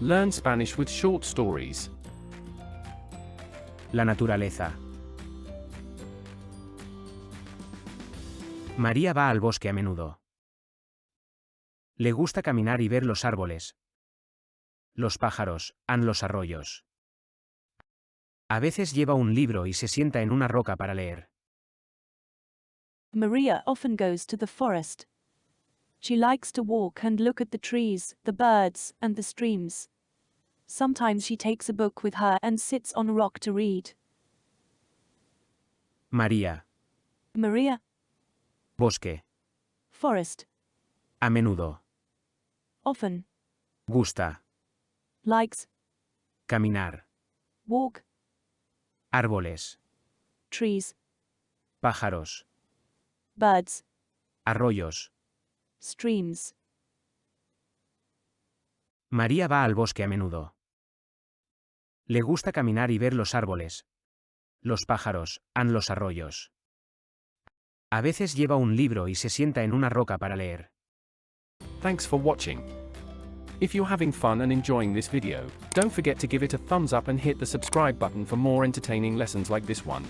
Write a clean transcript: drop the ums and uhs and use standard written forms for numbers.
Learn Spanish with short stories. La naturaleza. María va al bosque a menudo. Le gusta caminar y ver los árboles, los pájaros, los arroyos. A veces lleva un libro y se sienta en una roca para leer. Maria often goes to the forest. She likes to walk and look at the trees, the birds, and the streams. Sometimes she takes a book with her and sits on a rock to read. María. Maria, Bosque. forest, A menudo. often, Gusta. likes, Caminar. walk, Árboles. trees, Pájaros. birds, Arroyos. streams. María va al bosque a menudo. Le gusta caminar y ver los árboles, los pájaros, los arroyos. A veces lleva un libro y se sienta en una roca para leer. Thanks for watching. If you're having fun and enjoying this video, don't forget to give it a thumbs up and hit the subscribe button for more entertaining lessons like this one.